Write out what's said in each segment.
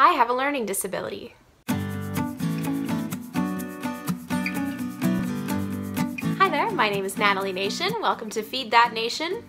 I have a learning disability. Hi there, my name is Natalie Nation. Welcome to Feed That Nation,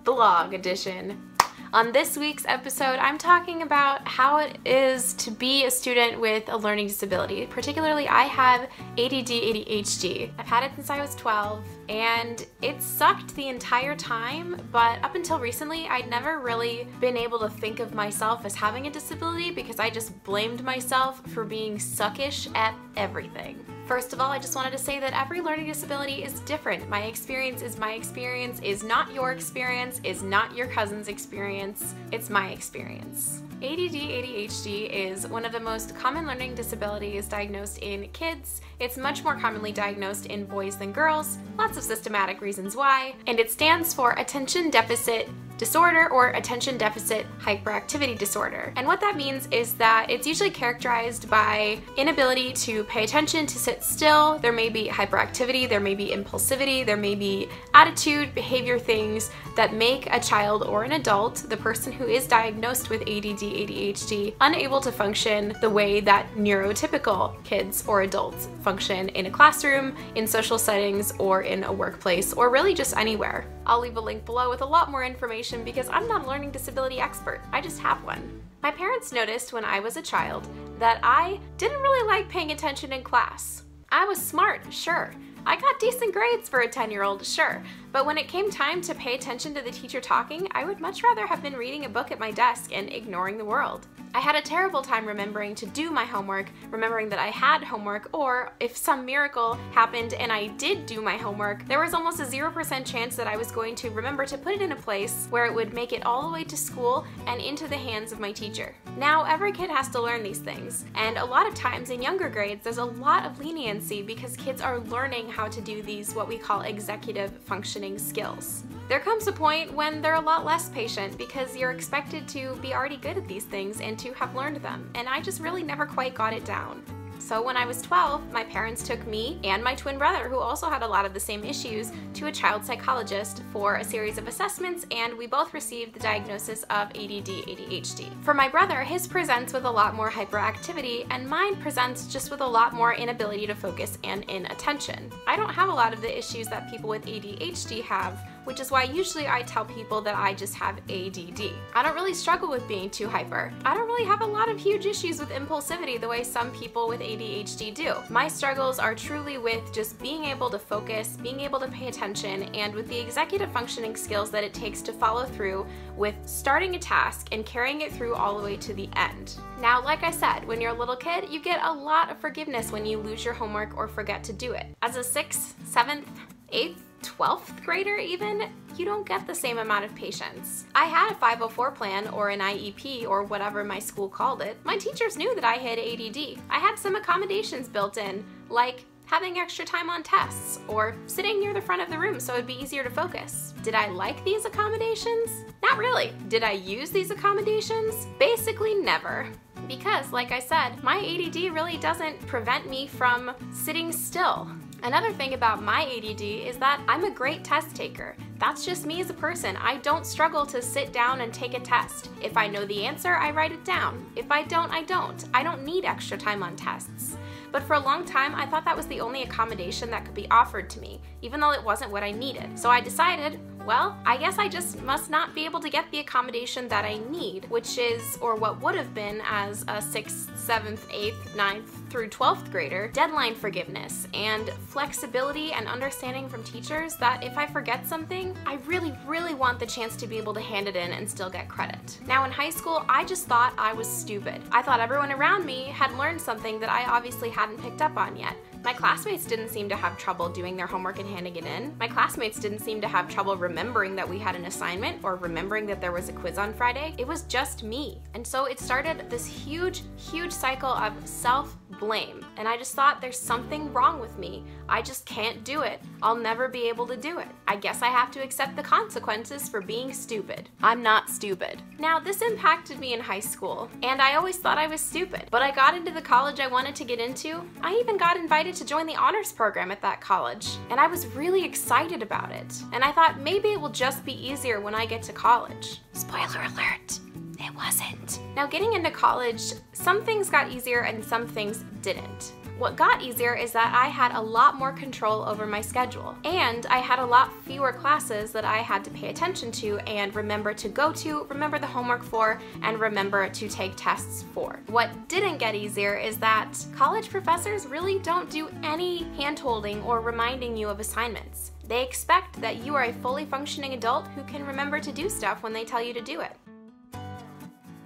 Vlog Edition. On this week's episode, I'm talking about how it is to be a student with a learning disability. Particularly, I have ADD, ADHD. I've had it since I was 12, and it sucked the entire time, but up until recently, I'd never really been able to think of myself as having a disability because I just blamed myself for being suckish at everything. First of all, I just wanted to say that every learning disability is different. My experience is my experience, is not your experience, is not your cousin's experience. It's my experience. ADD, ADHD is one of the most common learning disabilities diagnosed in kids. It's much more commonly diagnosed in boys than girls, lots of systematic reasons why, and it stands for Attention Deficit Disorder or Attention Deficit Hyperactivity Disorder. And what that means is that it's usually characterized by inability to pay attention, to sit still. There may be hyperactivity, there may be impulsivity, there may be attitude, behavior things that make a child or an adult, the person who is diagnosed with ADD, ADHD, unable to function the way that neurotypical kids or adults function in a classroom, in social settings, or in a workplace, or really just anywhere. I'll leave a link below with a lot more information because I'm not a learning disability expert. I just have one. My parents noticed when I was a child that I didn't really like paying attention in class. I was smart, sure. I got decent grades for a 10-year-old, sure. But when it came time to pay attention to the teacher talking, I would much rather have been reading a book at my desk and ignoring the world. I had a terrible time remembering to do my homework, remembering that I had homework, or if some miracle happened and I did do my homework, there was almost a 0% chance that I was going to remember to put it in a place where it would make it all the way to school and into the hands of my teacher. Now, every kid has to learn these things, and a lot of times in younger grades, there's a lot of leniency because kids are learning how to do these, what we call executive functioning skills. There comes a point when they're a lot less patient because you're expected to be already good at these things and to have learned them, and I just really never quite got it down. So when I was 12, my parents took me and my twin brother, who also had a lot of the same issues, to a child psychologist for a series of assessments, and we both received the diagnosis of ADD, ADHD. For my brother, his presents with a lot more hyperactivity, and mine presents just with a lot more inability to focus and inattention. I don't have a lot of the issues that people with ADHD have, which is why usually I tell people that I just have ADD. I don't really struggle with being too hyper. I don't really have a lot of huge issues with impulsivity the way some people with ADHD do. My struggles are truly with just being able to focus, being able to pay attention, and with the executive functioning skills that it takes to follow through with starting a task and carrying it through all the way to the end. Now, like I said, when you're a little kid, you get a lot of forgiveness when you lose your homework or forget to do it. As a 6th, 7th, 8th, 12th grader even, you don't get the same amount of patience. I had a 504 plan or an IEP or whatever my school called it. My teachers knew that I had ADD. I had some accommodations built in, like having extra time on tests or sitting near the front of the room so it'd be easier to focus. Did I like these accommodations? Not really. Did I use these accommodations? Basically never. Because, like I said, my ADD really doesn't prevent me from sitting still. Another thing about my ADD is that I'm a great test taker. That's just me as a person. I don't struggle to sit down and take a test. If I know the answer, I write it down. If I don't, I don't. I don't need extra time on tests. But for a long time, I thought that was the only accommodation that could be offered to me, even though it wasn't what I needed. So I decided, well, I guess I just must not be able to get the accommodation that I need, which is, or what would have been as a 6th, 7th, 8th, 9th through 12th grader, deadline forgiveness and flexibility and understanding from teachers that if I forget something, I really, really want the chance to be able to hand it in and still get credit. Now in high school, I just thought I was stupid. I thought everyone around me had learned something that I obviously hadn't picked up on yet. My classmates didn't seem to have trouble doing their homework and handing it in. My classmates didn't seem to have trouble remembering that we had an assignment or remembering that there was a quiz on Friday. It was just me. And so it started this huge, huge cycle of self-blame. And I just thought there's something wrong with me. I just can't do it. I'll never be able to do it. I guess I have to accept the consequences for being stupid. I'm not stupid. Now, this impacted me in high school, and I always thought I was stupid. But I got into the college I wanted to get into. I even got invited to join the honors program at that college, and I was really excited about it. And I thought maybe it will just be easier when I get to college. Spoiler alert. It wasn't. Now, getting into college, some things got easier and some things didn't. What got easier is that I had a lot more control over my schedule, and I had a lot fewer classes that I had to pay attention to and remember to go to, remember the homework for, and remember to take tests for. What didn't get easier is that college professors really don't do any hand-holding or reminding you of assignments. They expect that you are a fully functioning adult who can remember to do stuff when they tell you to do it.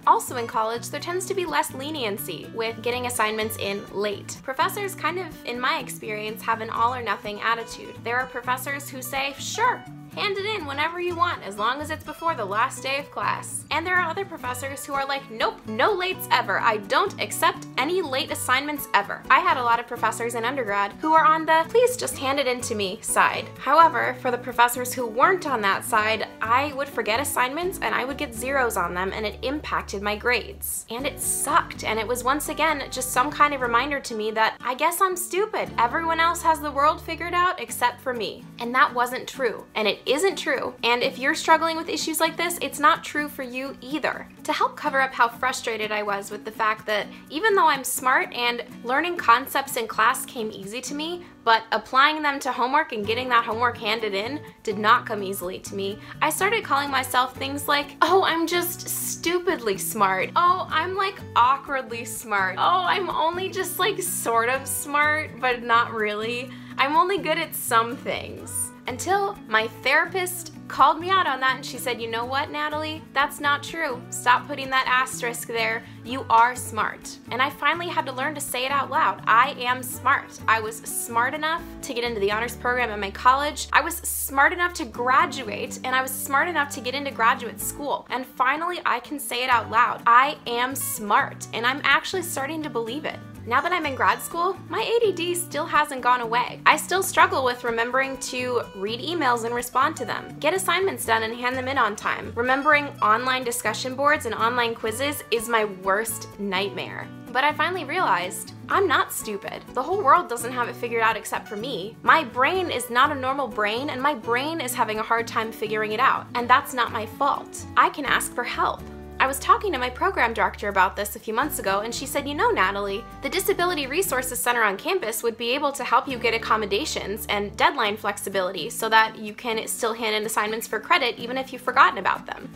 Also in college, there tends to be less leniency with getting assignments in late. Professors kind of, in my experience, have an all or nothing attitude. There are professors who say, sure, hand it in whenever you want, as long as it's before the last day of class. And there are other professors who are like, nope, no lates ever. I don't accept any late assignments ever. I had a lot of professors in undergrad who are on the please just hand it in to me side. However, for the professors who weren't on that side, I would forget assignments and I would get zeros on them, and it impacted my grades. And it sucked, and it was once again just some kind of reminder to me that I guess I'm stupid. Everyone else has the world figured out except for me. And that wasn't true. And it isn't true. And if you're struggling with issues like this, it's not true for you either. To help cover up how frustrated I was with the fact that even though I'm smart and learning concepts in class came easy to me, but applying them to homework and getting that homework handed in did not come easily to me, I started calling myself things like, oh, I'm just stupidly smart. Oh, I'm like awkwardly smart. Oh, I'm only just like sort of smart, but not really. I'm only good at some things. Until my therapist called me out on that and she said, you know what, Natalie? That's not true. Stop putting that asterisk there. You are smart. And I finally had to learn to say it out loud. I am smart. I was smart enough to get into the honors program at my college. I was smart enough to graduate, and I was smart enough to get into graduate school. And finally, I can say it out loud. I am smart, and I'm actually starting to believe it. Now that I'm in grad school, my ADD still hasn't gone away. I still struggle with remembering to read emails and respond to them, get assignments done and hand them in on time. Remembering online discussion boards and online quizzes is my worst nightmare. But I finally realized I'm not stupid. The whole world doesn't have it figured out except for me. My brain is not a normal brain, and my brain is having a hard time figuring it out, and that's not my fault. I can ask for help. I was talking to my program director about this a few months ago, and she said, you know, Natalie, the Disability Resources Center on campus would be able to help you get accommodations and deadline flexibility so that you can still hand in assignments for credit even if you've forgotten about them.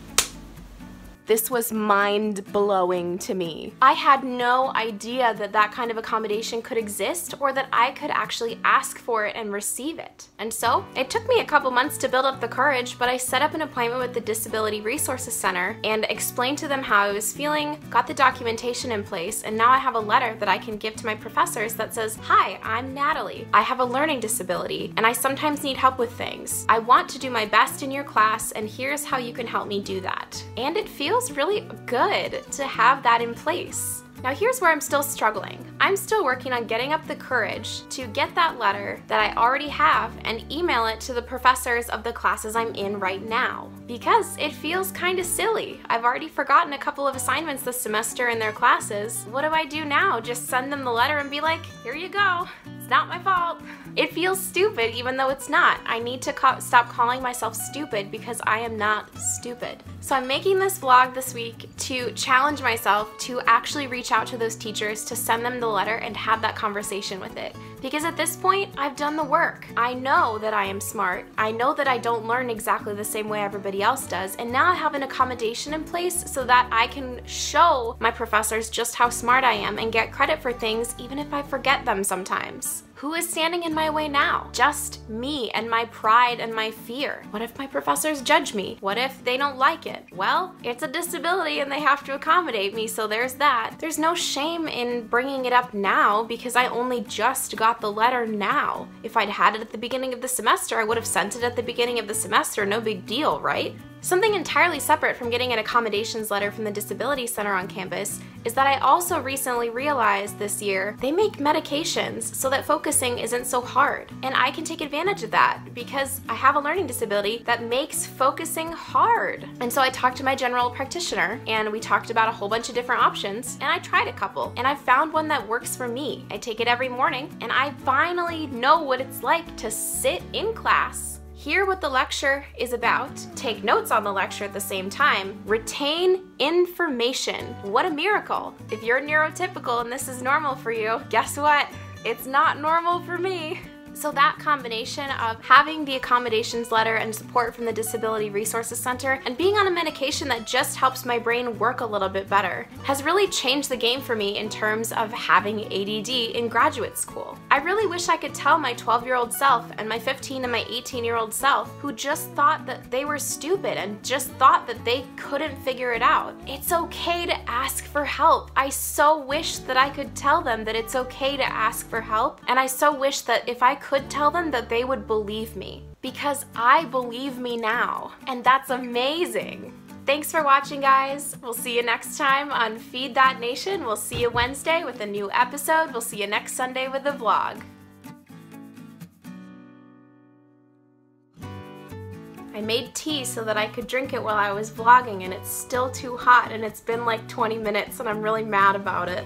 This was mind-blowing to me. I had no idea that that kind of accommodation could exist or that I could actually ask for it and receive it. And so, it took me a couple months to build up the courage, but I set up an appointment with the Disability Resources Center and explained to them how I was feeling, got the documentation in place, and now I have a letter that I can give to my professors that says, hi, I'm Natalie. I have a learning disability, and I sometimes need help with things. I want to do my best in your class, and here's how you can help me do that. And it feels really good to have that in place. Now here's where I'm still struggling. I'm still working on getting up the courage to get that letter that I already have and email it to the professors of the classes I'm in right now. Because it feels kind of silly. I've already forgotten a couple of assignments this semester in their classes. What do I do now? Just send them the letter and be like, here you go. It's not my fault. It feels stupid even though it's not. I need to stop calling myself stupid because I am not stupid. So I'm making this vlog this week to challenge myself to actually reach out to those teachers, to send them the letter and have that conversation with it. Because at this point, I've done the work. I know that I am smart. I know that I don't learn exactly the same way everybody else does. And now I have an accommodation in place so that I can show my professors just how smart I am and get credit for things even if I forget them sometimes. Who is standing in my way now? Just me and my pride and my fear. What if my professors judge me? What if they don't like it? Well, it's a disability and they have to accommodate me, so there's that. There's no shame in bringing it up now because I only just got the letter now. If I'd had it at the beginning of the semester, I would have sent it at the beginning of the semester. No big deal, right? Something entirely separate from getting an accommodations letter from the Disability Center on campus is that I also recently realized this year they make medications so that focusing isn't so hard. And I can take advantage of that because I have a learning disability that makes focusing hard. And so I talked to my general practitioner and we talked about a whole bunch of different options, and I tried a couple and I found one that works for me. I take it every morning and I finally know what it's like to sit in class, hear what the lecture is about, take notes on the lecture at the same time, retain information. What a miracle. If you're neurotypical and this is normal for you, guess what? It's not normal for me. So that combination of having the accommodations letter and support from the Disability Resources Center and being on a medication that just helps my brain work a little bit better has really changed the game for me in terms of having ADD in graduate school. I really wish I could tell my 12-year-old self and my 15 and my 18-year-old self who just thought that they were stupid and just thought that they couldn't figure it out. It's okay to ask for help. I so wish that I could tell them that it's okay to ask for help, and I so wish that if I could tell them that they would believe me, because I believe me now, and that's amazing. Thanks for watching, guys. We'll see you next time on Feed That Nation. We'll see you Wednesday with a new episode. We'll see you next Sunday with a vlog. I made tea so that I could drink it while I was vlogging, and it's still too hot, and it's been like 20 minutes, and I'm really mad about it.